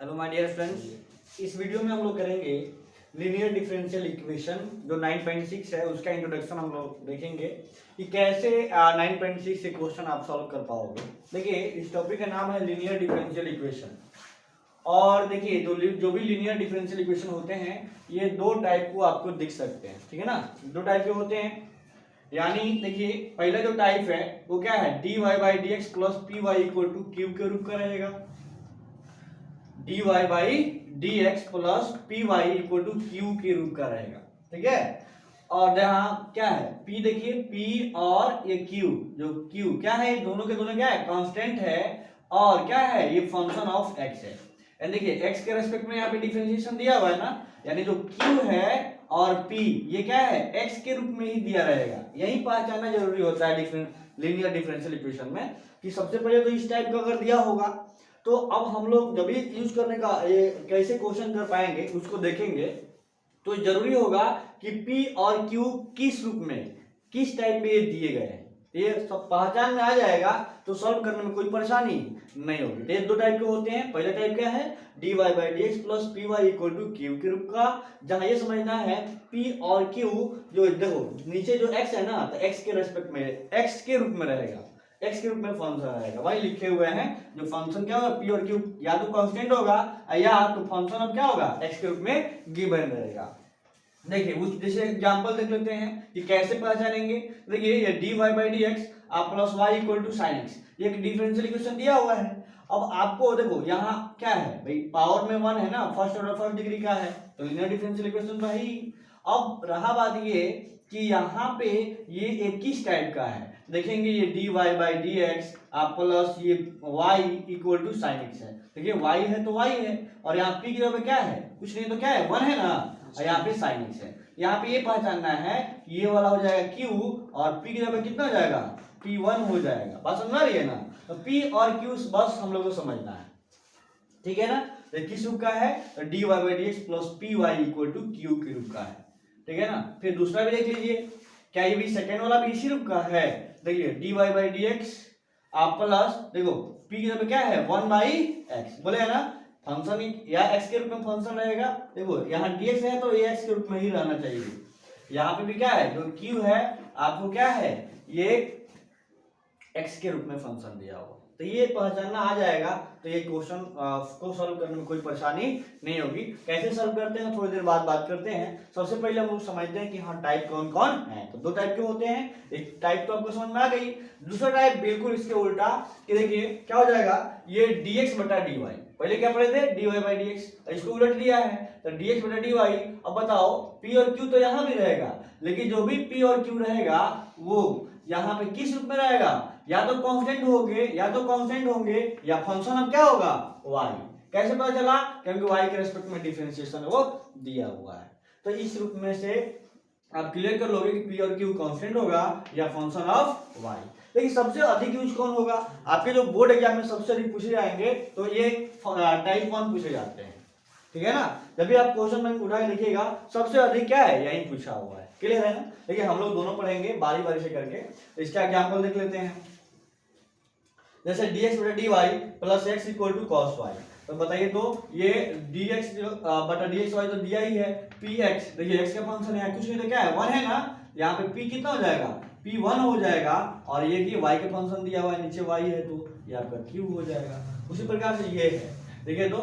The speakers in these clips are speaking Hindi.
हेलो माय डियर फ्रेंड्स, इस वीडियो में हम लोग करेंगे लीनियर डिफरेंशियल इक्वेशन जो 9.6 है उसका इंट्रोडक्शन हम लोग देखेंगे कि कैसे 9.6 से क्वेश्चन आप सॉल्व कर पाओगे। देखिए, इस टॉपिक का नाम है लीनियर डिफरेंशियल इक्वेशन। और देखिए, जो भी लीनियर डिफरेंशियल इक्वेशन होते हैं ये दो टाइप को आपको दिख सकते हैं, ठीक है ना। दो टाइप के होते हैं, यानी देखिए पहला जो टाइप है वो क्या है, dy by D X plus P Y equal to Q के रूप का रहेगा। dy by D X plus P Y equal to Q के रूप का रहेगा, ठीक है। और यहाँ क्या है, p देखिए, p और ये q, जो q क्या है, दोनों के दोनों क्या है, कांस्टेंट है। और क्या है, ये फंक्शन ऑफ x है। एंड देखिए x के रेस्पेक्ट में यहाँ पे डिफरेंशिएशन दिया हुआ है ना, यानी जो q है और p ये क्या है, x के रूप में ही दिया रहेगा। यही पहचानना जरूरी होता है लीनियर डिफरेंशियल इक्वेशन में, कि सबसे पहले तो इस टाइप का अगर दिया होगा तो अब हम लोग जब भी यूज करने का ये कैसे क्वेश्चन कर पाएंगे उसको देखेंगे। तो जरूरी होगा कि P और Q किस रूप में, किस टाइप में ये दिए गए हैं, ये सब पहचान में आ जाएगा तो सॉल्व करने में कोई परेशानी नहीं होगी। तो ये दो टाइप के होते हैं। पहला टाइप क्या है, dy by D X plus P Y equal to Q के रूप का, जहां ये समझना है P और Q जो देखो नीचे जो x है ना, तो x के रेस्पेक्ट में x के रूप में रहेगा, x के रूप में फंक्शन रहेगा। वही लिखे हुए हैं जो फंक्शन क्या होगा, p और q या तो कांस्टेंट होगा या तो फंक्शन अब क्या होगा, x के रूप में गिवन रहेगा। देखिए उस जैसे एग्जांपल देख लेते हैं कि कैसे पहचानेंगे। देखिए ये dy by D X plus Y equal to sine X, ये एक डिफरेंशियल इक्वेशन दिया हुआ है। अब आपको देखो यहाँ क्या है भाई, पावर में 1 है ना, फर्स्ट ऑर्डर फर्स्ट डिग्री का है, तो लीनियर डिफरेंशियल इक्वेशन तो है ही। अब रहा बात ये कि यहाँ पे ये एक किस टाइप का है, देखेंगे ये dy by D X plus ये y equal to sine X है। देखिए y है तो y है, और यहाँ p की जगह पे क्या है, कुछ नहीं तो क्या है, 1 है ना, और यहाँ पे साइन एक्स है। यहाँ पे ये पहचानना है कि ये वाला हो जाएगा q और p की जगह पे कितना हो जाएगा, p1 हो जाएगा। बात समझ आ रही है ना। तो p और q बस हम लोग को समझना है, ठीक है ना। तो किस रूप का है, तो dy by D X plus P Y equal to Q के रूप का है, ठीक है ना। फिर दूसरा भी देख लीजिए, क्या ये भी सेकेंड वाला भी इसी रूप का है। देखिए dy by D X plus देखो p की जगह पे क्या है, 1 बाई एक्स, बोले है ना, फंक्शन या x के रूप में फंक्शन रहेगा। देखो यहाँ dx है तो ये x के रूप में ही रहना चाहिए। यहाँ पे भी क्या है, जो q है आपको क्या है, ये x के रूप में फंक्शन दिया हुआ, तो ये पहचानना आ जाएगा। तो ये क्वेश्चन को सॉल्व करने में कोई परेशानी नहीं होगी। कैसे सॉल्व करते हैं थोड़ी देर बाद बात करते हैं। सबसे पहले हम लोग समझते हैं कि हाँ टाइप कौन कौन है। तो दो टाइप के होते हैं, एक टाइप तो आपको समझ में आ गई, दूसरा टाइप बिल्कुल इसके उल्टा, कि देखिए क्या हो जाएगा, ये dx बटा dy, पहले क्या पढ़े थे, dy बाई डी एक्स, इसको उलट दिया है तो dx बटा dy। अब बताओ p और q तो यहाँ भी रहेगा, लेकिन जो भी p और q रहेगा वो यहाँ पे किस रूप में रहेगा, या तो कांस्टेंट होंगे या फंक्शन अब क्या होगा, y। कैसे पता चला, क्योंकि y के रेस्पेक्ट में डिफरेंशिएशन वो दिया हुआ है। तो इस रूप में से आप क्लियर कर लोगे कि p और q कांस्टेंट होगा या फंक्शन ऑफ y। लेकिन सबसे अधिक यूज कौन होगा, आपके जो बोर्ड एग्जाम में सबसे अधिक पूछे जाएंगे तो ये टाइप 1 पूछे जाते हैं, ठीक है ना। जब भी आप क्वेश्चन बैंक उठा के देखिएगा सबसे अधिक क्या है, यही पूछा हुआ है, क्लियर है ना। देखिए हम लोग दोनों पढ़ेंगे बारी बारी से करके। तो इसका एग्जांपल देख लेते हैं, जैसे dx बटा dy plus x equal to cos y। तो बताइए, तो ये dx बटा dxy तो दिया ही है, px देखिए x का फंक्शन है, कुछ नहीं तो क्या है, 1 है ना, यहाँ पे p कितना हो जाएगा, p1 हो जाएगा, और ये कि y के फंक्शन दिया हुआ है, नीचे y है तो ये आपका q हो जाएगा। उसी प्रकार से ये है, देखिए तो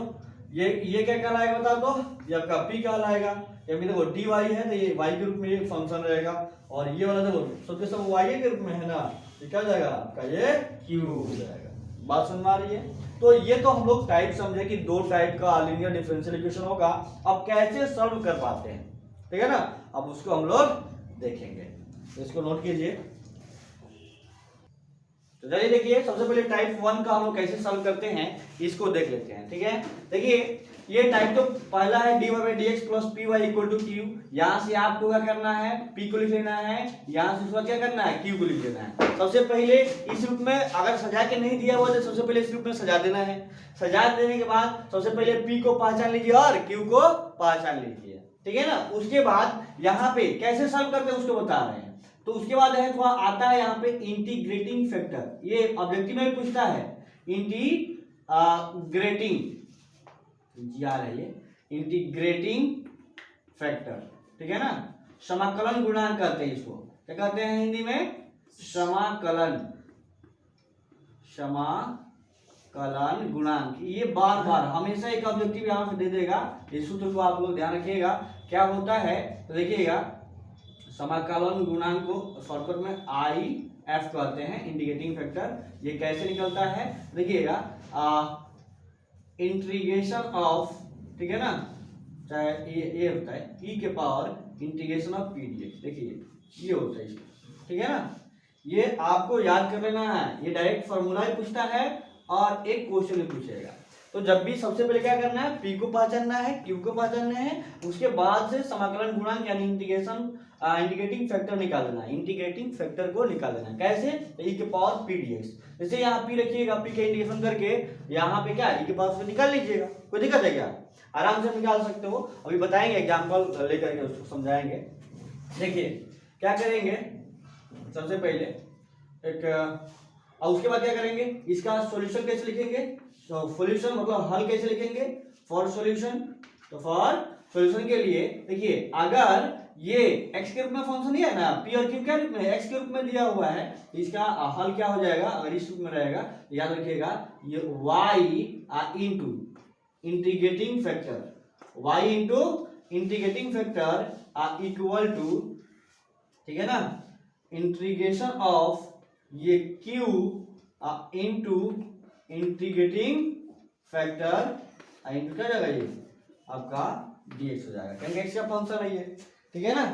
ये क्या कहलाएगा बता दो, ये आपका p कहलाएगा, क्योंकि देखो dy है तो ये y के रूप में ये फंक्शन रहेगा, और ये वाला देखो सबके सब y के रूप में है ना, ये क्या हो जाएगा आपका, ये q हो जाएगा। बात समझ में आ रही है। तो ये तो हम लोग टाइप समझे कि दो टाइप का लीनियर डिफरेंशियल इक्वेशन होगा। अब कैसे सॉल्व कर पाते हैं, ठीक है ना, अब उसको हम लोग देखेंगे, इसको नोट कीजिए। तो चलिए देखिए, सबसे पहले टाइप 1 का हम लोग कैसे सॉल्व करते हैं इसको देख लेते हैं, ठीक है। देखिए ये टाइप तो पहला है dy by D X plus P Y equal to Q. यहाँ से आपको क्या करना है, p को लिख लेना है, यहाँ से उसका क्या करना है, q को लिख लेना है। सबसे पहले इस रूप में अगर सजा के नहीं दिया हुआ तो सबसे पहले इस रूप में सजा देना है। सजा देने के बाद सबसे पहले p को पहचान लीजिए और q को पहचान लीजिए, ठीक है ना। उसके बाद यहाँ पे कैसे सॉल्व करते हैं उसको बता रहे हैं। तो उसके बाद है थोड़ा आता है यहाँ पे इंटीग्रेटिंग फैक्टर, ये ऑब्जेक्टिव में पूछता है, इंटीग्रेटिंग GR है ये, इंटीग्रेटिंग फैक्टर, ठीक है ना। समाकलन गुणांक कहते हैं इसको, क्या कहते हैं हिंदी में? समाकलन, समाकलन गुणांक। ये बार बार हमेशा एक ऑब्जेक्टिव यहाँ पे दे देगा, इस सूत्र को आप लोग ध्यान रखिएगा क्या होता है। तो देखिएगा समाकलन गुणांक को शॉर्टकट में IF कहते हैं, इंटीग्रेटिंग फैक्टर। ये कैसे निकलता है देखिएगा, इंटीग्रेशन ऑफ, ठीक है ना, चाहे ये होता है e के पावर इंटीग्रेशन ऑफ pdx, देखिए ये होता है इसका, ठीक है ना। ये आपको याद कर लेना है, ये डायरेक्ट फॉर्मूला ही पूछता है और एक क्वेश्चन ही पूछेगा। तो जब भी सबसे पहले क्या करना है, p को पहचानना है, q को पहचानना है, उसके बाद से समाकलन गुणांक यानी इंटीग्रेटिंग फैक्टर निकाल लेना है, इंटीग्रेटिंग फैक्टर को निकाल लेना है। कैसे? e के पावर pdx, जैसे यहाँ p रखिएगा, p का इंटीग्रेशन करके यहाँ पे क्या e के पावर से निकाल लीजिएगा, कोई दिक्कत है क्या? आराम से निकाल सकते हो, अभी बताएंगे एग्जाम्पल लेकर के उसको समझाएंगे। देखिए क्या करेंगे, सबसे पहले और उसके बाद क्या करेंगे, इसका सॉल्यूशन कैसे लिखेंगे, तो सॉल्यूशन मतलब हल कैसे लिखेंगे, फॉर सॉल्यूशन। तो फॉर सॉल्यूशन के लिए देखिए, अगर ये x के रूप में फंक्शन है ना, p और q क्या रूप में, x के रूप में दिया हुआ है, इसका हल क्या हो जाएगा, अगर इस रूप में रहेगा याद रखिएगा, ये y into integrating factor, y into integrating factor equal to, ठीक है ना, इंटीग्रेशन ऑफ ये q into integrating factor into क्या जाएगा, ये आपका dx हो जाएगा, क्योंकि x का फंक्शन है ये, ठीक है ना।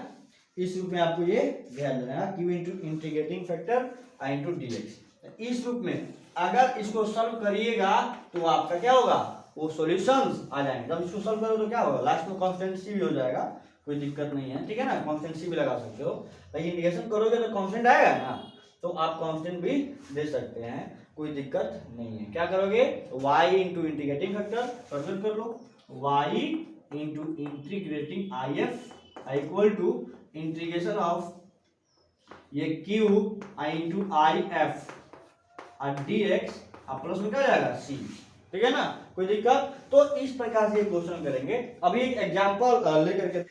इस रूप में आपको ये ध्यान देना है, q into integrating factor into dx। इस रूप में अगर इसको सॉल्व करिएगा तो आपका क्या होगा, वो सॉल्यूशंस आ जाएंगे। जब इसको सॉल्व करो तो क्या होगा, लास्ट में कांस्टेंट c भी हो जाएगा, कोई दिक्कत नहीं है, ठीक है ना, कांस्टेंट c भी लगा सकते हो। लेकिन इंटीग्रेशन करोगे तो कांस्टेंट आएगा ना, तो आप कांस्टेंट भी दे सकते हैं, कोई दिक्कत नहीं है। क्या करोगे, y into integrating factor solve कर लो, y into integrating IF equal to integration of ये q इंटू IF और dx प्लस में क्या जाएगा c, ठीक है ना, कोई दिक्कत। तो इस प्रकार से क्वेश्चन करेंगे। अभी एक एग्जांपल लेकर के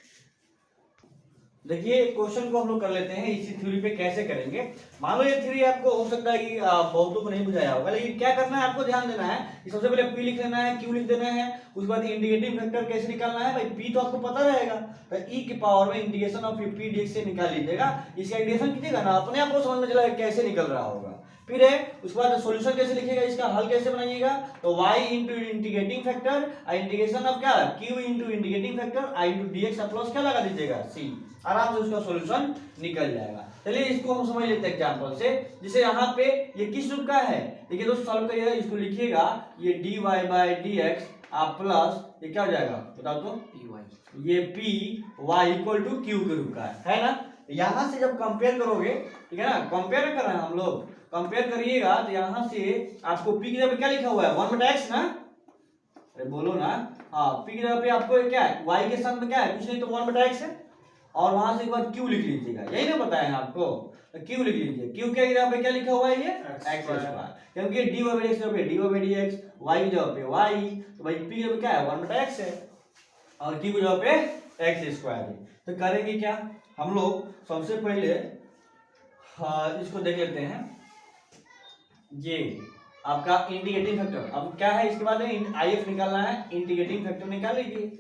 देखिए, क्वेश्चन को हम लोग कर लेते हैं, इसी थ्योरी पे कैसे करेंगे। मान लो ये थ्योरी आपको हो सकता है कि बहुतों को नहीं बुझाया होगा, लेकिन क्या करना है आपको ध्यान देना है कि सबसे पहले p लिख लेना है, q लिख देना है, उसके बाद इंटीग्रेटिंग फैक्टर कैसे निकालना है, भाई p तो आपको पता रहेगा, तो e की पावर में इंटीग्रेशन ऑफ p dx से निकाल लीजिएगा। इसका इंटीग्रेशन कीजिएगा ना, अपने आप को समझ में चला कैसे निकल रहा होगा। फिर है उसके बाद सॉल्यूशन कैसे लिखिएगा, इसका हल कैसे बनाइएगा, तो y into integrating factor integration of क्या, q into integrating factor into dx plus क्या लगा दीजिएगा c, आराम से उसका सॉल्यूशन निकल जाएगा। चलिए इसको हम समझ लेते हैं एग्जांपल से। जैसे यहाँ पे ये किस रूप का है, देखिए दोस्तों सॉल्व करिएगा, इसको लिखिएगा ये dy बाय dx प्लस ये क्या हो जाएगा बताओ तो py, ये py इक्वल टू q के रूप का है ना। यहाँ से जब कंपेयर करोगे, ठीक है ना, कंपेयर कर रहे हैं हम लोग, कंपेयर करिएगा तो यहाँ से आपको p की जगह पे क्या लिखा हुआ है 1/x ना, अरे बोलो ना, हाँ p की जगह पे आपको क्या है, y के साथ में क्या है, कुछ नहीं तो 1/x है, और वहां से एक बार q लिख लीजिएगा, यही ना बताया आपको, तो q लिख लीजिए, q के जगह पे क्या लिखा हुआ है, ये x², क्योंकि dy/dx जगह पे dy/dx, y की जगह पे y, तो भाई p की जगह पे क्या है 1/x है, और q की जगह पे x² है। तो करेंगे क्या हम लोग, सबसे पहले इसको देख लेते हैं, ये आपका इंटीग्रेटिंग फैक्टर, अब क्या है इसके बाद IF निकालना है, इंटीग्रेटिंग फैक्टर निकाल लीजिए।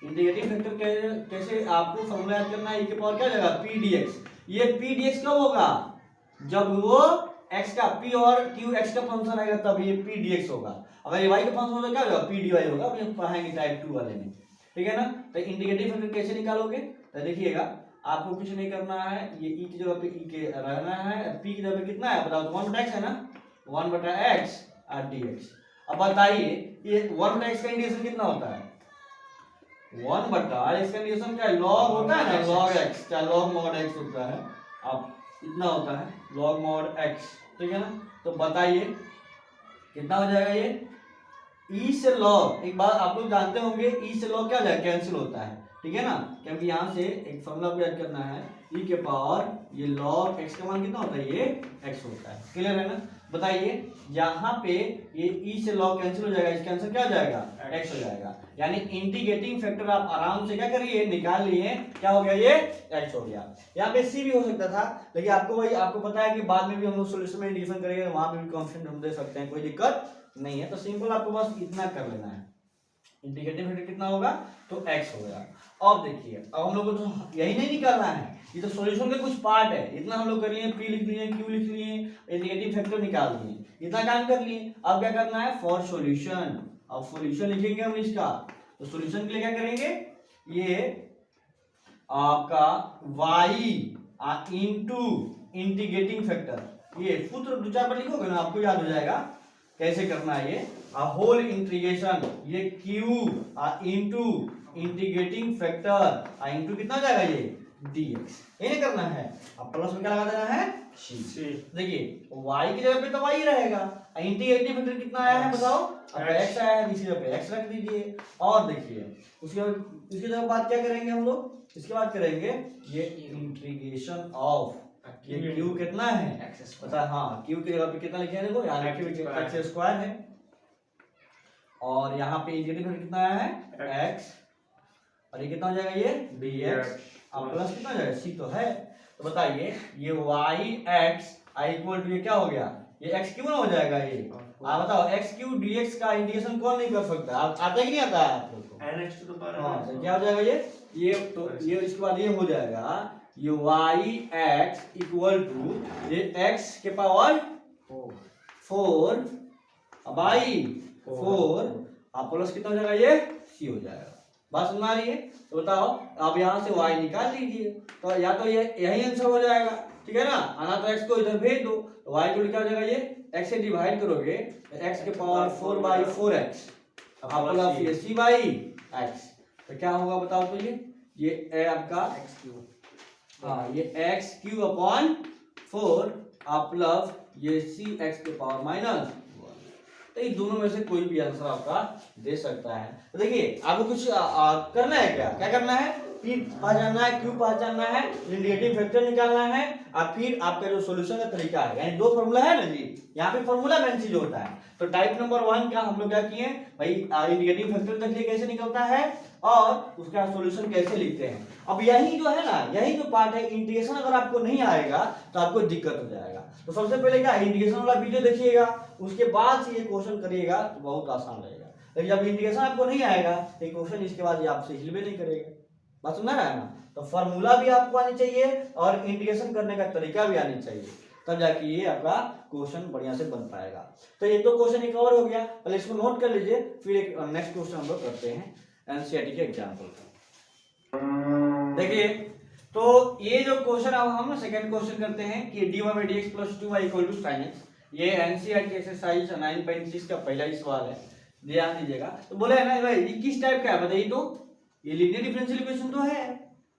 इंटीग्रेटिंग फैक्टर कैसे आपको फॉर्मूला याद करना है, e के पावर क्या जाएगा p dx, ये p dx कब होगा, जब वो x का p और q x का फंक्शन आएगा तब ये p dx होगा, अगर ये y का फंक्शन होगा क्या होगा p dy होगा, अभी हम पढ़ाएंगे टाइप 2 वाले में, ठीक है ना। तो इंटीग्रेटिंग फैक्टर कैसे निकालोगे, तो देखिएगा आपको कुछ नहीं करना है, ये e की जगह पे e के रहना है, p की जगह पे कितना है बताओ, 1/x है ना, 1/x और dx। अब बताइए ये 1/x का इंटीग्रेशन कितना होता है, 1/x का इंटीग्रेशन क्या है, log होता है ना, log x, क्या log mod x होता है, अब इतना होता है log mod x, ठीक है ना। तो बताइए कितना हो जाएगा, ये e से log, एक बात आप लोग जानते होंगे e से log क्या हो जाएगा, कैंसिल होता है, ठीक है ना, क्योंकि यहाँ से एक फॉर्मूला को याद करना है, ई के पावर ये log x का मान कितना होता है, ये x होता है। क्लियर है ना? बताइए यहाँ पे ये e से log कैंसिल हो जाएगा, इसका आंसर क्या हो जाएगा, x हो जाएगा। यानी इंटीग्रेटिंग फैक्टर आप आराम से क्या करिए, निकाल लिए, क्या हो गया, ये x हो गया। यहाँ पे c भी हो सकता था, लेकिन आपको वही आपको पता है कि बाद में भी हम लोग सोल्यूशन में इंटीग्रेशन करेंगे, वहां पे भी कांस्टेंट हम दे सकते हैं, कोई दिक्कत नहीं है। तो सिंपल आपको बस इतना कर लेना है, इंटीग्रेटिंग फैक्टर कितना होगा, तो x होगा। अब देखिए अब हम लोग को तो यही नहीं निकालना है, ये तो सॉल्यूशन के कुछ पार्ट है, इतना हम लोग कर लिए, p लिख लिए, q लिख लिए, इंटीग्रेटिंग फैक्टर निकाल लिए, इतना काम कर लिए। अब क्या करना है, फॉर सॉल्यूशन, अब सॉल्यूशन लिखेंगे हम इसका, तो सॉल्यूशन के लिए क्या करेंगे, ये आपका y इनटू इंटीग्रेटिंग फैक्टर, ये सूत्र दो चार बार लिखोगे ना आपको याद हो जाएगा कैसे करना है। ये होल इंटीग्रेशन, ये q into integrating factor into कितना हो जाएगा, ये dx, ये नहीं करना है। अब प्लस में क्या लगा देना है, c। देखिए y की जगह पे तो y रहेगा, इंटीग्रेटिंग फैक्टर कितना आया है बताओ, अब x आया है, इसी जगह पे x रख दीजिए। और देखिए उसके जगह बात क्या करेंगे हम लोग, इसके बाद करेंगे ये इंटीग्रेशन ऑफ, ये q कितना है, पता है, हाँ q की जगह पे कितना लिखे हैं, देखो यहाँ x स्क्वायर है, और यहाँ पे इंटीग्रेटिंग फैक्टर कितना आया है, x, और ये कितना हो जाएगा, ये dx, अब प्लस कितना हो जाएगा, c तो है। तो बताइए ये yx इक्वल टू ये क्या हो गया, ये x क्यों ना हो जाएगा, ये आप बताओ x क्यू dx का इंटीग्रेशन कौन नहीं कर सकता, आप आता है कि नहीं आता है आप लोग को, nx टू द पावर, तो क्या हो जाएगा ये तो ये इसके बाद ये हो जाएगा, ये yx इक्वल टू ये x के पावर 4 अब i 4, आप प्लस कितना हो जाएगा, ये c हो जाएगा। बात समझ आ रही है? तो बताओ अब यहाँ से y निकाल लीजिए, तो या तो ये यही आंसर हो जाएगा, ठीक है ना, आना तो x को इधर भेज दो, तो y को क्या हो जाएगा, ये x से डिवाइड करोगे तो x के पावर 4/4x, अब प्लस ये c/x, तो क्या होगा बताओ, तो ये आपका x क्यूब, हाँ ये x क्यूब अपॉन 4 आप प्लस ये c x के पावर माइनस, तो ये दोनों में से कोई भी आंसर आपका दे सकता है। तो देखिए आपको कुछ करना है, क्या करना है, p पहचानना है, q पहचानना है, इंटीग्रेटिंग फैक्टर निकालना है, और फिर आपका जो सॉल्यूशन का तरीका है, यानी दो फॉर्मूला है ना जी, यहाँ पे फॉर्मूला मेन चीज होता है। तो टाइप नंबर 1 का हम लोग क्या किए भाई, इंटीग्रेटिंग फैक्टर तक कैसे निकलता है और उसका सॉल्यूशन कैसे लिखते हैं। अब यही जो है ना, यही जो पार्ट है इंटीग्रेशन, अगर आपको नहीं आएगा तो आपको दिक्कत हो जाएगा। तो सबसे पहले क्या इंटीग्रेशन वाला वीडियो देखिएगा, उसके बाद से ये क्वेश्चन करिएगा तो बहुत आसान रहेगा। लेकिन जब इंटीग्रेशन आपको नहीं आएगा तो क्वेश्चन इसके बाद ये आपसे हिलवे नहीं करेगा। बात सुना है ना? तो फार्मूला भी आपको आनी चाहिए और इंटीग्रेशन करने का तरीका भी आनी चाहिए, तब जाके ये आपका क्वेश्चन बढ़िया से बन पाएगा। तो ये तो क्वेश्चन कवर हो गया, पहले इसको नोट कर लीजिए, फिर एक नेक्स्ट क्वेश्चन हम लोग करते हैं एनसीईआरटी के एग्जाम्पल का। देखिए तो ये जो क्वेश्चन अब हम सेकंड क्वेश्चन करते हैं कि dy/dx + 2y = sin x, ये एनसीईआरटी एक्सरसाइज 9.6 का पहला ही सवाल है, ध्यान दीजिएगा। तो बोले है ना भाई ये किस टाइप का है बताइए, तो ये लीनियर डिफरेंशियल इक्वेशन तो है,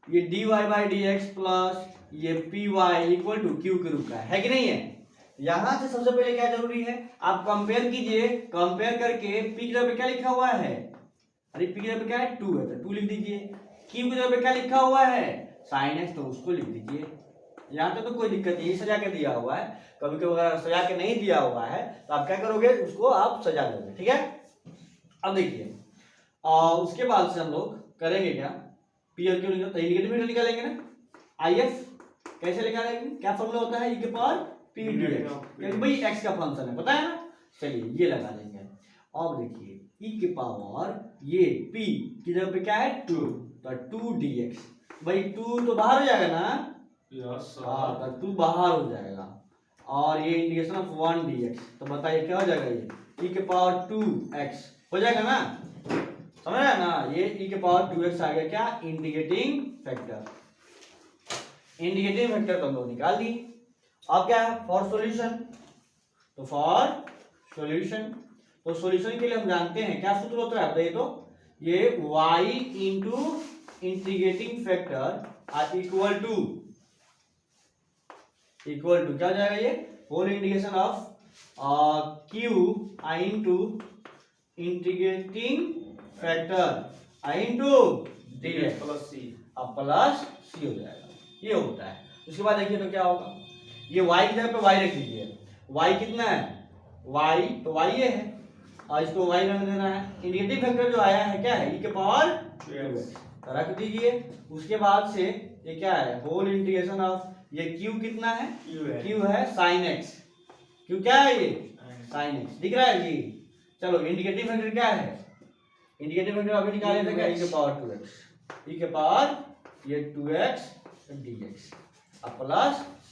ये dy/dx प्लस ये py = q के रूप का है कि नहीं है। यहां से सबसे पहले क्या जरूरी है, आप कंपेयर कीजिए, कंपेयर करके p की जगह पे क्या लिखा हुआ है, अरे p की जगह पे क्या है 2 है तो 2 लिख दीजिए, q की जगह पे क्या लिखा हुआ है sin x तो उसको लिख दीजिए। यहाँ पे तो कोई दिक्कत नहीं, सजा के दिया हुआ है, कभी कभी अगर सजा के नहीं दिया हुआ है तो आप क्या करोगे, उसको आप सजा दोगे, ठीक है। अब देखिए उसके बाद से हम लोग करेंगे क्या, पी और क्यू निकालेंगे ना, IF कैसे निकालेंगे, क्या फॉर्मूला होता है, e के पावर p dx, क्योंकि भाई x का फंक्शन है पता है ना, चलिए ये लगा देंगे। अब देखिए e के पावर ये p की जगह पे क्या है 2, तो 2 dx, भाई 2 तो बाहर हो जाएगा ना, यस हाँ तो 2 बाहर हो जाएगा, और ये इंटीग्रेशन ऑफ 1 dx, तो बताइए क्या हो जाएगा, ये e के पावर 2x हो जाएगा ना, समझ रहे हैं ना, ये e के पावर 2x आ गया, क्या इंटीग्रेटिंग फैक्टर, इंटीग्रेटिंग फैक्टर तो हम लोग निकाल दी। अब क्या है फॉर सॉल्यूशन, तो फॉर सॉल्यूशन, तो सॉल्यूशन के लिए हम जानते हैं क्या सूत्र होता है बताइए, तो ये y into integrating factor equal to क्या हो जाएगा, ये whole integration of q into integrating factor into dx plus C, अब प्लस सी हो जाएगा, ये होता है। उसके बाद देखिए तो क्या होगा, ये y की जगह पे y रख दीजिए, y कितना है, y तो y ये है और इसको y रहने देना है। इंडिकेटिव फैक्टर जो आया है क्या है, e के पावर 2x रख दीजिए। उसके बाद से ये क्या है, होल इंटीग्रेशन ऑफ, ये q कितना है, q है sin x, q क्या है ये sin x, दिख रहा है जी। चलो इंडिकेटिव फैक्टर क्या है, इंडिकेटिव फैक्टर अभी निकाले थे क्या, e के पावर 2x, e के पावर ये 2x dx अब प्लस c।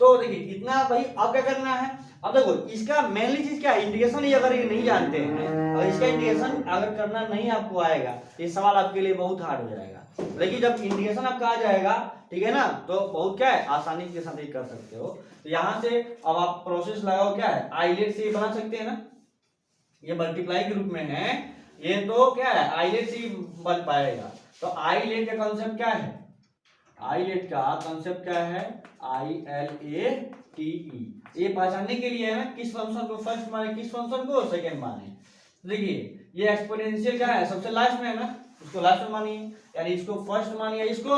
तो देखिए इतना भाई, अब क्या करना है, अब देखो इसका मेनली चीज क्या है, इंटीग्रेशन ही अगर ये नहीं जानते हैं और इसका इंटीग्रेशन अगर करना नहीं आपको आएगा तो ये सवाल आपके लिए बहुत हार्ड हो जाएगा। लेकिन जब इंटीग्रेशन आपका आ जाएगा, ठीक है ना, तो बहुत क्या है आसानी के साथ ये कर सकते हो। तो यहाँ से अब आप प्रोसेस लगाओ, क्या है आइलेट से बना सकते हैं ना, ये मल्टीप्लाई के रूप में है, ये तो क्या है आइलेट से बन पाएगा। तो आइलेट का कॉन्सेप्ट क्या है, आइलेट का कॉन्सेप्ट क्या है, ILATE, ये पहचानने के लिए है ना, किस फंक्शन को फर्स्ट माने किस फंक्शन को सेकंड माने। देखिए ये एक्सपोनेंशियल क्या है, सबसे लास्ट में है ना, उसको लास्ट में मानिए, यानी इसको फर्स्ट मानिए इसको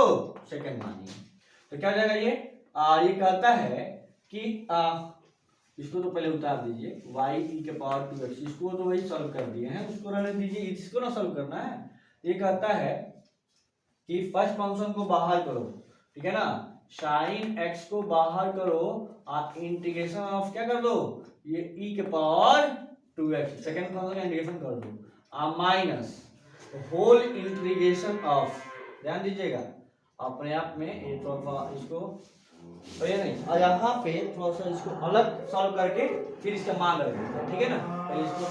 सेकंड मानिए। तो क्या हो जाएगा ये, ये कहता है कि इसको तो पहले उतार दीजिए, y e के पावर 2x, इसको तो वही सॉल्व कर दिए हैं, उसको रहने दीजिए, इसको ना सॉल्व करना है। ये कहता है कि फर्स्ट फंक्शन को बाहर करो, ठीक है ना, साइन x को बाहर करो और इंटीग्रेशन ऑफ क्या कर दो, ये e के पावर 2x, सेकंड फंक्शन का इंटीग्रेशन कर दो माइनस होल इंटीग्रेशन ऑफ, ध्यान दीजिएगा अपने आप में ये थोड़ा इसको तो ये नहीं, और यहाँ पे थोड़ा सा इसको अलग सॉल्व करके फिर इसका मान रख देते हैं, ठीक है ना। पहले इसको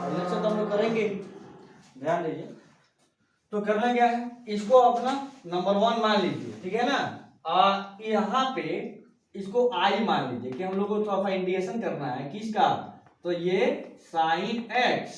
अलग से तो हम लोग करेंगे, ध्यान दीजिए। तो करना क्या है, इसको अपना नंबर 1 मान लीजिए, ठीक है ना, यहाँ पे इसको i मान लीजिए कि हम लोग को थोड़ा सा इंटीग्रेशन करना है किसका, तो ये sin x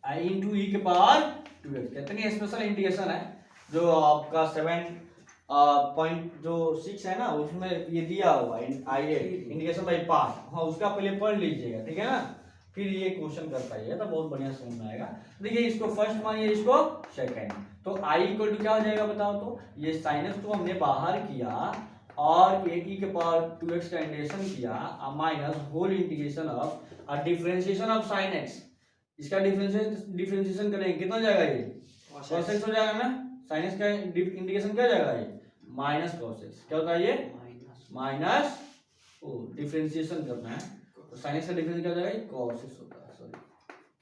i इंटू ई के पावर 2x, कितनी स्पेशल इंटीग्रेशन है, जो आपका 7.6 है ना, उसमें ये दिया हुआ है इंटीग्रेशन बाय पार्ट, हाँ उसका पहले पढ़ लीजिएगा, ठीक है ना, फिर ये क्वेश्चन कर पाइएगा तो बहुत बढ़िया समझ में आएगा। देखिए इसको फर्स्ट मानिए इसको सेकंड, तो i इक्वल टू क्या हो जाएगा बताओ, तो ये साइन x को हमने बाहर किया और ए के पावर 2x का इंटीग्रेशन किया minus whole integration of differentiation of sine x, इसका डिफरेंशिएशन करेंगे कितना हो जाएगा, ये cos x हो जाएगा ना, साइन x का इंटीग्रेशन क्या हो जाएगा, ये माइनस cos x, क्या होता है ये माइनस, डिफरेंशिएशन करना है तो साइन x का डिफरेंस क्या हो जाएगा, cos x होता है, सॉरी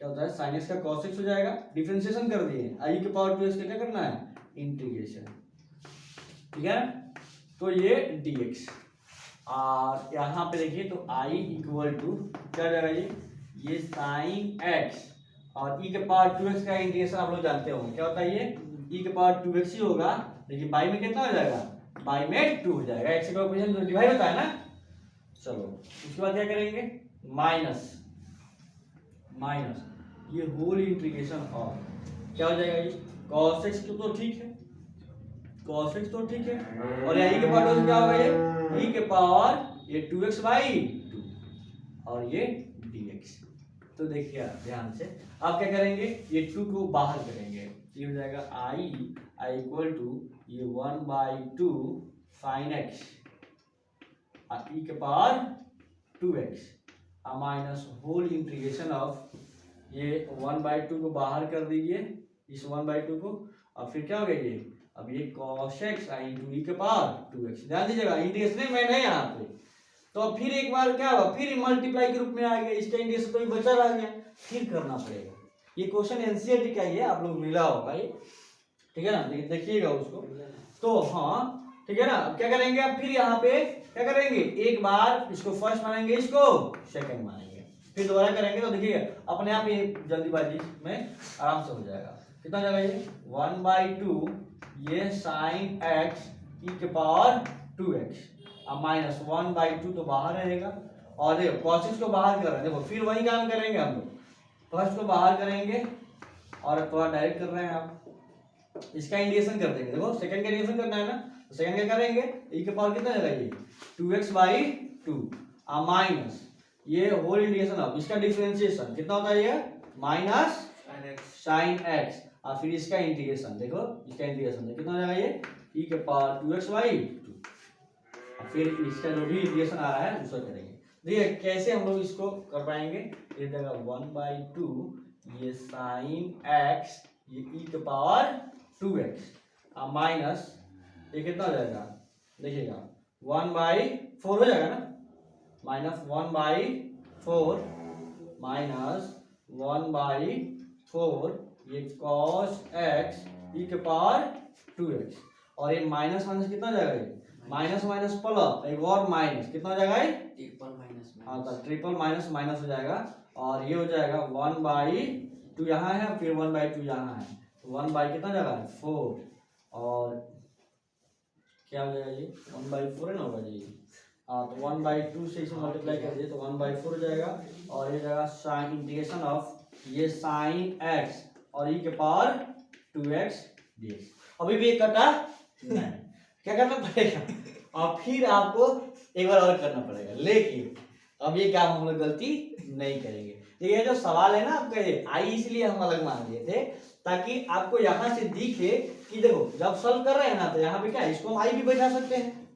क्या होता है साइन x का cos x हो जाएगा, डिफरेंशिएशन कर दिए, i के पावर 2x का क्या करना है इंटीग्रेशन, ठीक है। तो ये dx और यहाँ पे देखिए तो i इक्वल टू क्या हो जाएगा, ये साइन x और e के पावर 2x का इंटीग्रेशन आप लोग जानते होंगे क्या होता है, ये e के पावर 2x ही होगा, देखिए बाई में कितना हो जाएगा, बाई में 2 हो जाएगा, x का कोएफिशिएंट डिवाइड होता है ना। चलो उसके बाद क्या करेंगे, माइनस ये होल इंटीग्रेशन ऑफ क्या हो जाएगा, ये cos x तो ठीक है, cos x तो ठीक है, और यहाँ e के पावर क्या होगा, ये e के पावर ये 2x बाई 2 और ये dx। तो देखिए आप ध्यान से आप क्या करेंगे, ये 2 को बाहर करेंगे, ये हो जाएगा i इक्वल टू ये 1/2 sin x e के power 2x minus whole integration of ये 1/2 को बाहर कर दीजिए, इस 1/2 को, और फिर क्या हो गया, ये अब ये cos x इंटू e के पावर 2x, ध्यान दीजिएगा इंटीग्रेशन में है यहाँ पे, तो फिर एक बार क्या होगा, फिर मल्टीप्लाई के रूप में आ गया, इसका इंटीग्रेशन तो बचा रह गया, फिर करना पड़ेगा। ये क्वेश्चन एनसीईआरटी का ही है, आप लोग मिला होगा ये, ठीक है ना, देखिएगा उसको। तो हाँ ठीक है ना, अब क्या करेंगे, अब फिर यहाँ पे क्या करेंगे, एक बार इसको फर्स्ट मानेंगे इसको सेकंड मानेंगे, फिर दोबारा करेंगे, तो देखिए अपने आप ये जल्दीबाजी में आराम से हो जाएगा। कितना जाएगा ये 1/2 ये साइन x e के पावर 2x अब माइनस 1/2 तो बाहर रहेगा, और देखो cos x को बाहर कर रहे हैं, देखो फिर वही काम करेंगे हम लोग, फर्स्ट को बाहर करेंगे और थोड़ा डायरेक्ट कर रहे हैं आप, इसका इंटीग्रेशन कर देंगे, देखो सेकंड का इंटीग्रेशन करना है ना, तो सेकंड क्या करेंगे, e के पावर कितना जाएगा, ये 2x/2 माइनस ये होल इंटीग्रेशन ऑफ इसका डिफरेंशिएशन कितना होता है, ये माइनस sin x और फिर इसका इंटीग्रेशन देखो, इसका इंटीग्रेशन कितना हो जाएगा ये e के पावर 2x/2, और फिर इसका जो भी इंटीग्रेशन आ रहा है उसको करेंगे। देखिए कैसे हम लोग इसको कर पाएंगे। ये देगा 1/2 ये साइन x ये e के पावर 2x माइनस ये कितना हो जाएगा देखिएगा 1/4 हो जाएगा ना, माइनस 1/4 माइनस 1/4 ये cos x e के पावर 2x, और ये माइनस माइनस कितना हो जाएगा ये माइनस माइनस प्लस एक और माइनस कितना हो जाएगा ये ट्रिपल माइनस हाँ तो ट्रिपल माइनस माइनस हो जाएगा, और ये हो जाएगा 1/2 यहाँ है फिर 1/2 यहाँ है, 1 कितना हो जाएगा 4, और क्या हो जाएगा ये 1/4 है ना होगा जी हाँ, तो 1/2 से इसे मल्टीप्लाई कर दिए तो 1/4 हो जाएगा, और ये जाएगा साइन इंटीग्रेशन ऑफ ये साइन x और e के पावर 2x dx। अभी भी एक कटा नहीं, क्या करना पड़ेगा और फिर आपको एक बार और करना पड़ेगा, लेकिन अब ये काम हम लोग गलती नहीं करेंगे। तो ये जो सवाल है ना आपका ये आई इसलिए हम अलग मान दिए थे ताकि आपको यहाँ से दिखे कि देखो जब सॉल्व कर रहे हैं ना तो यहाँ पे क्या है इसको हम आई भी बैठा सकते हैं।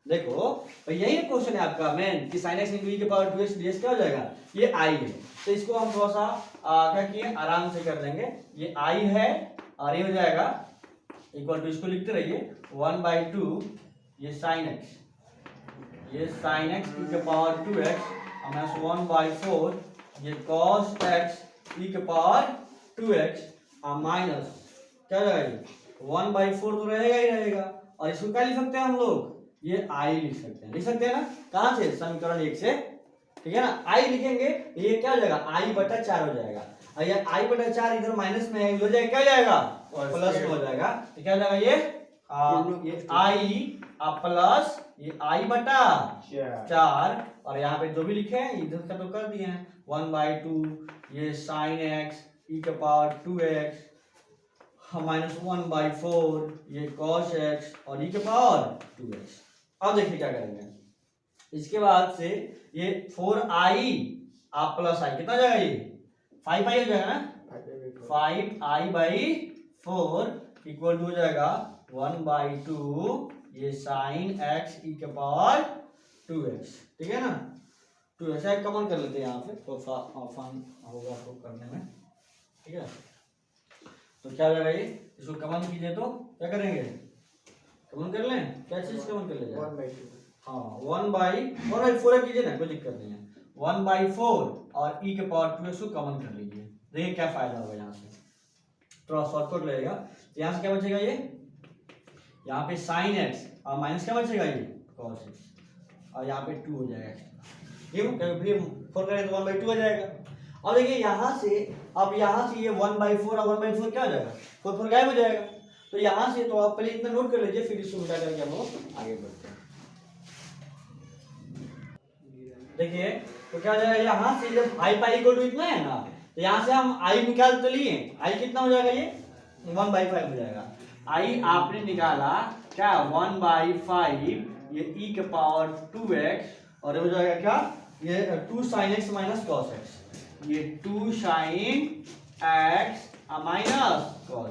देखो तो यही क्वेश्चन है आपका मेन कि sin x e के पावर 2x dx क्या हो जाएगा ये आई है, तो इसको हम थोड़ा सा क्या किए आराम से कर लेंगे। ये आई है और ये हो जाएगा इक्वल टू इसको लिखते रहिए 1/2 ये sin x ये sin x e के पावर 2x माइनस 1/4 ये cos x e के पावर 2x माइनस क्या हो जाएगा 1/4 तो रहेगा ही रहेगा, और इसको क्या लिख सकते हैं हम लोग ये i लिख सकते हैं, लिख सकते हैं ना कहाँ से समीकरण 1 से, ठीक है ना। i लिखेंगे ये क्या हो जाएगा i/4 हो जाएगा, और ये i/4 इधर माइनस में है हो जाएगा क्या हो जाएगा प्लस में हो जाएगा, तो क्या हो जाएगा ये i प्लस ये i/4, और यहाँ पे जो भी लिखे हैं इधर का तो कर दिए हैं 1/2 ये sin x e के पावर 2x माइनस 1/4 ये cos x और e के पावर 2x। अब देखिए क्या करेंगे, इसके बाद से ये 4i आप प्लस i कितना जाएगा ये 5i हो जाएगा ना 5i/4 इक्वल टू हो जाएगा 1/2 ये sin x e के पावर 2x, ठीक है ना 2x एक कॉमन कर लेते हैं यहाँ पे तो आसान होगा आपको करने में, ठीक है। तो क्या हो जाएगा ये इसको कॉमन कीजिए तो क्या करेंगे कॉमन कर लें, क्या चीज कॉमन कर ले 1/2 हाँ 1/4 कीजिए ना कोई दिक्कत नहीं है 1/4 और e के पावर 2x को कॉमन कर लीजिए। देखिए क्या फायदा होगा, यहाँ से थोड़ा शॉर्टकट रहेगा। यहाँ से क्या बचेगा ये यहाँ पे sin x और माइनस क्या बचेगा ये cos x और यहाँ पे 2 हो जाएगा एक्स्ट्रा, ये 4 करें तो 1/2 हो जाएगा। अब देखिए यहाँ से अब यहाँ से ये 1/4 और 1/4 क्या हो जाएगा 4 गायब हो जाएगा, तो यहाँ से तो आप पहले इतना नोट कर लीजिए फिर इसको उल्टा करके हम लोग आगे बढ़ते हैं। देखिए तो क्या हो जाएगा यहाँ से जब i पाई इक्वल टू इतना है ना तो यहाँ से हम i निकाल तो लिए, i कितना हो जाएगा ये 1/5 हो जाएगा। i आपने निकाला क्या 1/5 ये e के पावर 2x और हो जाएगा क्या ये 2 sin x minus cos x ये 2 sin x minus cos x,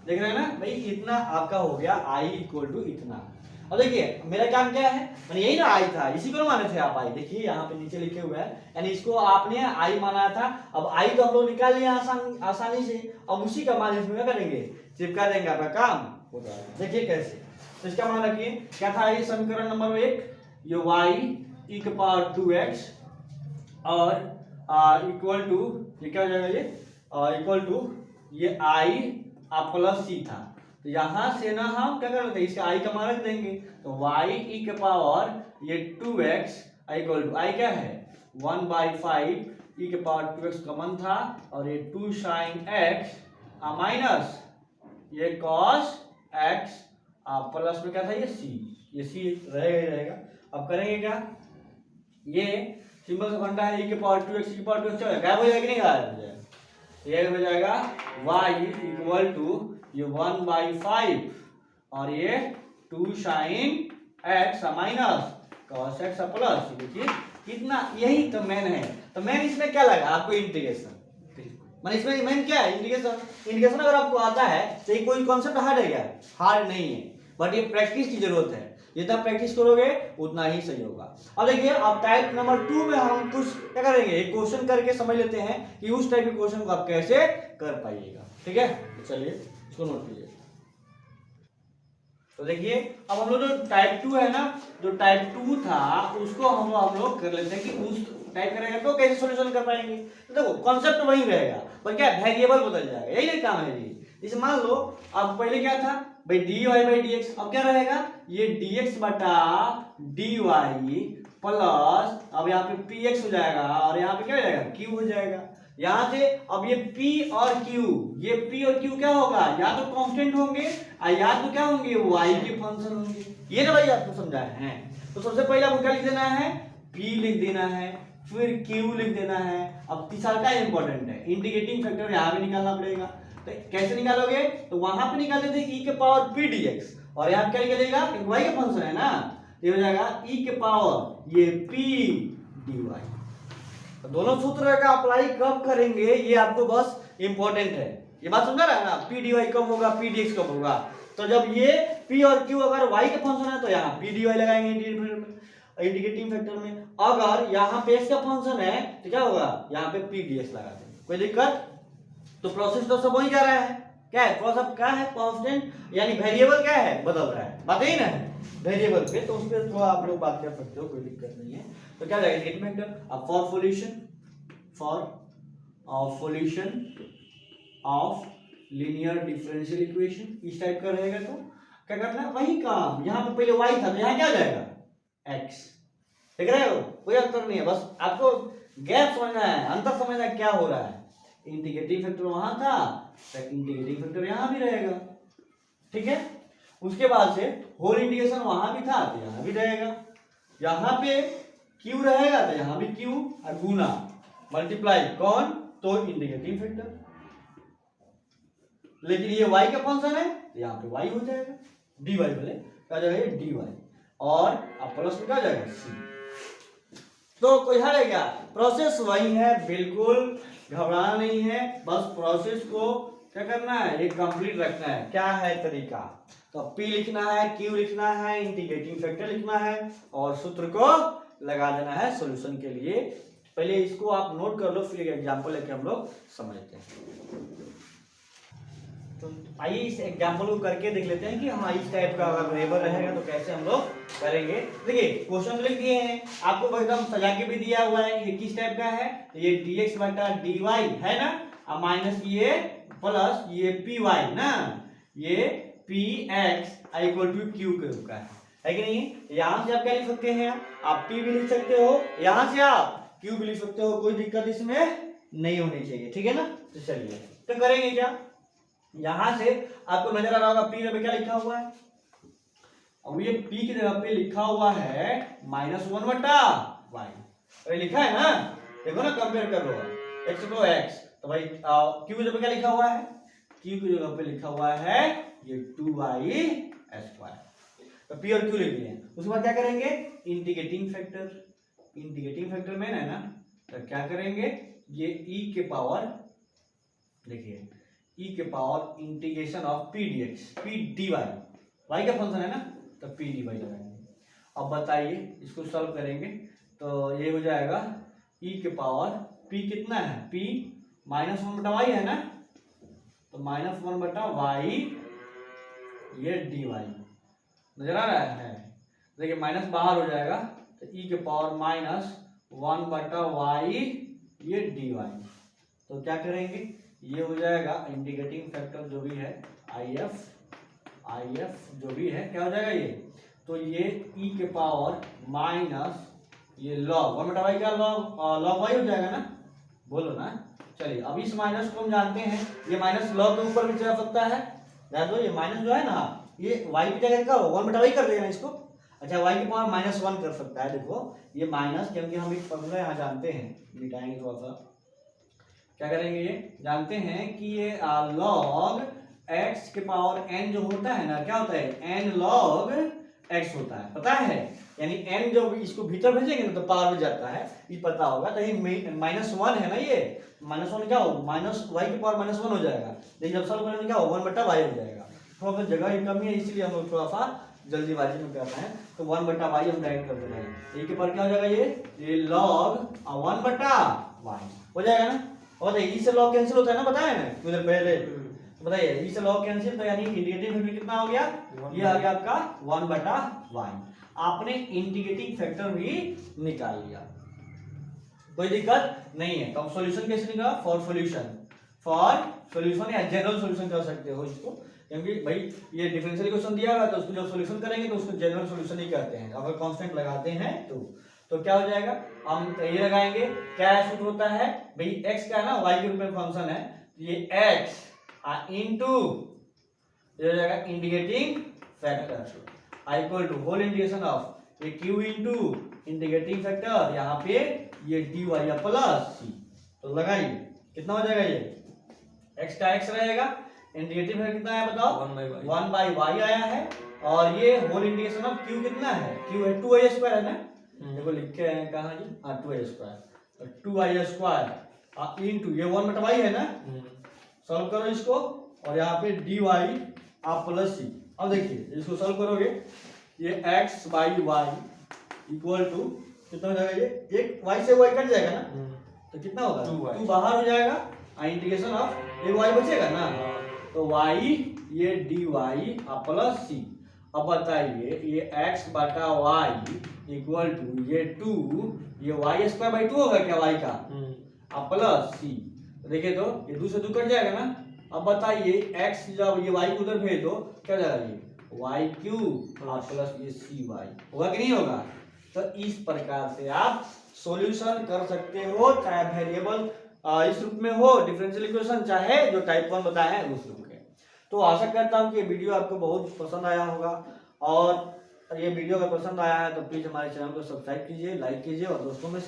देख रहे हैं ना भाई इतना आपका हो गया i इक्वल टू इतना। अब देखिए मेरा काम क्या है मैंने यही ना आई था इसी को माने थे आप आई, देखिए यहाँ पे नीचे लिखे हुए हैं यानी इसको आपने आई माना था। अब आई तो हम लोग निकाल लिए आसानी से, अब उसी का मान इसमें क्या करेंगे चिपका देंगे, आपका काम हो जाएगा। देखिए कैसे, तो इसका मान रखिए क्या था ये समीकरण नंबर 1 ये y e के पावर 2x और इक्वल टू ये क्या हो जाएगा ये इक्वल टू ये i प्लस c था, तो यहाँ से ना हम क्या कर लेते हैं इसका i का मान रख देंगे तो y e के पावर ये 2x इक्वल टू i क्या है 1/5 e के पावर 2x कॉमन था और ये 2 sin x माइनस ये cos x प्लस में क्या था ये c रहेगा ही रहेगा। अब करेंगे क्या ये सिंपल सा फंडा है e के पावर 2x e के पावर 2x गायब हो जाएगा कि नहीं गायब हो जाएगा, ये हो जाएगा y इक्वल टू ये 1/5 और ये 2 sin x minus cos x plus देखिए कितना, यही तो मैन है। तो मैन इसमें क्या लगा आपको इंटीग्रेशन, मैंने इसमें मेन क्या है, इंडिकेशन। इंडिकेशन अगर आपको आता है तो ये कोई कॉन्सेप्ट हार्ड है क्या? हार्ड नहीं है, बट ये प्रैक्टिस की जरूरत है। जितना प्रैक्टिस करोगे उतना ही सही होगा। अब देखिए, अब टाइप नंबर 2 में हम कुछ क्या करेंगे, एक क्वेश्चन करके समझ लेते हैं कि उस टाइप के क्वेश्चन को आप कैसे कर पाइएगा। ठीक है, तो चलिए इसको नोट कीजिए। तो देखिए, अब हम लोग जो टाइप 2 है ना, जो टाइप 2 था उसको हम लोग कर लेते हैं कि उस टाइप करेंगे तो कैसे सॉल्यूशन कर पाएंगे। तो देखो कॉन्सेप्ट वही रहेगा, पर क्या वेरिएबल बदल जाएगा, यही नहीं काम है जी। जैसे मान लो अब पहले क्या था भाई, dy बाई डी एक्स, अब क्या रहेगा, ये dx बटा dy प्लस, अब यहाँ पे px हो जाएगा और यहाँ पे क्या हो जाएगा, q हो जाएगा। यहाँ से अब ये p और q, ये p और q क्या होगा, या तो कांस्टेंट होंगे या तो क्या होंगे, y के फंक्शन होंगे। ये ना भाई आपको समझाया है। तो सबसे पहले आपको क्या लिख देना है, p लिख देना है, फिर q लिख देना है। अब तीसरा क्या इंपॉर्टेंट है, इंटीग्रेटिंग फैक्टर यहाँ भी निकालना पड़ेगा। तो कैसे निकालोगे, तो वहां पे निकाल देते e के पावर p dx, और यहाँ क्या निकलेगा, y का फंक्शन है ना, ये हो जाएगा e के पावर ये p dy। तो दोनों सूत्र का अप्लाई कब करेंगे ये आपको बस इंपॉर्टेंट है। ये बात समझा रहा है ना, p dy कब होगा, p dx कब होगा। तो जब ये p और q अगर y के फंक्शन है तो यहाँ p dy लगाएंगे इंटीग्रेटिंग फैक्टर में। अगर यहाँ पे x का फंक्शन है तो क्या होगा, यहाँ पे p dx लगा देंगे, कोई दिक्कत। तो प्रोसेस तो सब वही जा रहा है, क्या है प्रोसेस, क्या है कांस्टेंट, यानी वेरिएबल क्या है, बदल रहा है, बात यही ना है वेरिएबल पे। तो उस पर थोड़ा आप लोग बात कर सकते हो, कोई दिक्कत नहीं है। तो क्या जाएगा इंटीग्रेटिंग फैक्टर। अब for solution of linear differential equation इस टाइप का रहेगा। तो क्या करना है, वही काम, यहाँ पे पहले y था तो यहाँ क्या जाएगा x। देख रहे हो, कोई अंतर नहीं है, बस आपको गैप समझना है, अंतर समझना है क्या हो रहा है। इंटीग्रेटिंग फैक्टर वहां था तो इंटीग्रेटिंग फैक्टर यहां भी रहेगा। ठीक है, उसके बाद से होल इंटीग्रेशन वहां भी था तो यहां भी रहेगा। यहां पे q रहेगा तो यहां भी q, और गुना मल्टीप्लाई कौन, तो इंटीग्रेटिंग फैक्टर। लेकिन ये y का फंक्शन है तो यहां पे y हो जाएगा, dy बोले क्या जाएगा, ये dy, और अब प्लस में क्या जाएगा c। तो कोई हल है क्या, प्रोसेस वही है, बिल्कुल घबराना नहीं है, बस प्रोसेस को क्या करना है, ये कंप्लीट रखना है। क्या है तरीका, तो p लिखना है, q लिखना है, इंटीग्रेटिंग फैक्टर लिखना है और सूत्र को लगा देना है सॉल्यूशन के लिए। पहले इसको आप नोट कर लो, फिर एग्जांपल लेके हम लोग समझते हैं। तो आइए इस एग्जांपल को करके देख लेते हैं कि हमारा इस टाइप का अगर वेरिएबल रहेगा तो कैसे हम लोग करेंगे। देखिए क्वेश्चन लिख दिए हैं, आपको एकदम सजा के भी दिया हुआ है, ये किस टाइप का है, ये dx बटा dy है ना, अब माइनस ये प्लस ये py ना, ये px इक्वल टू q के रूप का है कि नहीं। यहां से आप क्या लिख सकते हैं, आप p भी लिख सकते हो, यहां से आप q भी लिख सकते हो, कोई दिक्कत इसमें नहीं होनी चाहिए। ठीक है ना, तो चलिए तो करेंगे क्या, यहां से आपको नजर आ रहा होगा p पे क्या लिखा हुआ है, अब ये p की जगह पे लिखा हुआ है -1 बटा y, अरे लिखा है ना, देखो ना कंपेयर कर लो, x तो x, तो भाई q की जगह पे क्या लिखा हुआ है, q की जगह पे लिखा हुआ है ये 2y²। तो p और q लिख दिए, उसके बाद क्या करेंगे, इंटीग्रेटिंग फैक्टर में है ना, तो क्या करेंगे, ये e के पावर, देखिए e के power integration of p dx, p dy, y का फंक्शन है ना, तो p dy लगाएंगे। अब बताइए इसको सॉल्व करेंगे तो ये हो जाएगा e के पावर p कितना है, p -1 बटा y है ना, तो -1 बटा y ये dy नजर आ रहा है। देखिए माइनस बाहर हो जाएगा तो e के पावर -1 बटा y ये dy। तो क्या करेंगे, ये हो जाएगा इंटीग्रेटिंग फैक्टर जो भी है if जो भी है क्या हो जाएगा ये, तो ये e के पावर माइनस ये log 1 बटा y का log y हो जाएगा ना, बोलो ना। चलिए अब इस माइनस को हम जानते हैं, ये माइनस log के ऊपर भी जा सकता है, याद हो ये माइनस जो है ना, ये y की जगह का 1 बटा y कर देगा इसको। अच्छा y की पावर -1 कर सकता है, देखो ये माइनस, क्योंकि हम एक फॉर्मूला यहाँ जानते हैं, मिटाएंगे थोड़ा सा, क्या करेंगे, ये जानते हैं कि ये log x के पावर n जो होता है ना, क्या होता है n log x होता है, पता है। यानी n जब इसको भीतर भेजेंगे ना तो पावर में जाता है, ये पता होगा। तो ये -1 है ना, ये -1 क्या हो, माइनस वाई की पावर -1 हो जाएगा। लेकिन जब सॉल्व करेंगे क्या हो, 1/y हो जाएगा। थोड़ा सा जगह की कमी है इसलिए हम लोग थोड़ा सा जल्दीबाजी में कर रहे हैं। तो 1/y हम डायरेक्ट कर दे रहे हैं। ये के पर क्या हो जाएगा, ये log 1/y हो जाएगा ना। और ई से log कैंसिल होता है ना, बताया ना उधर पहले। तो बताइए, ई से log कैंसिल, तो यानी इंटीग्रेटिंग फैक्टर कितना हो गया, ये आ गया आपका 1/y। आपने इंटीग्रेटिंग फैक्टर भी निकाल लिया, कोई दिक्कत नहीं है। तो अब सॉल्यूशन कैसे निकाला, फॉर सॉल्यूशन या जनरल सॉल्यूशन कर सकते हो इसको, क्योंकि भाई ये डिफरेंशियल इक्वेशन दिया हुआ है तो उसको जब सॉल्यूशन करेंगे तो उसको जनरल सॉल्यूशन ही कहते हैं। अगर कांस्टेंट लगाते हैं तो क्या हो जाएगा, हम ये लगाएंगे, क्या सूत्र होता है भाई, x का है ना y के रूप में फंक्शन है, ये x इनटू ये हो जाएगा integrating factor i equal to whole integration of ये q इनटू इंटीग्रेटिंग फैक्टर, यहाँ पे ये dy प्लस c। तो लगाइए कितना हो जाएगा, ये x का x रहेगा, इंटीग्रेटिव फैक्टर कितना है बताओ, 1/y आया है। और ये होल इंटीग्रेशन ऑफ q कितना है, q है 2y² है ना, देखो लिख के हैं कहाँ जी, 2y², 2y² इनटू ये 1/y है ना, सॉल्व करो इसको। और यहाँ पे dy आप प्लस c। अब देखिए इसको सॉल्व करोगे, ये x/y इक्वल टू कितना हो जाएगा, ये एक y से y कट जाएगा ना, तो कितना होगा 2 बाहर हो जाएगा, इंटीग्रेशन ऑफ एक y बचेगा ना, तो y ये dy प्लस c। अब बताइए ये x/y इक्वल टू ये 2 ये y²/2 होगा क्या y का, प्लस c। देखिए तो ये 2 से 2 कट जाएगा ना। अब बताइए x जब ये y को उधर भेज दो क्या जाएगा, ये y³ प्लस ये cy होगा कि नहीं होगा। तो इस प्रकार से आप सॉल्यूशन कर सकते हो, चाहे वेरिएबल इस रूप में हो डिफरेंशियल इक्वेशन, चाहे जो टाइप 1 बताया है उस रूप में। तो आशा करता हूँ कि ये वीडियो आपको बहुत पसंद आया होगा, और ये वीडियो अगर पसंद आया है तो प्लीज हमारे चैनल को सब्सक्राइब कीजिए, लाइक कीजिए और दोस्तों में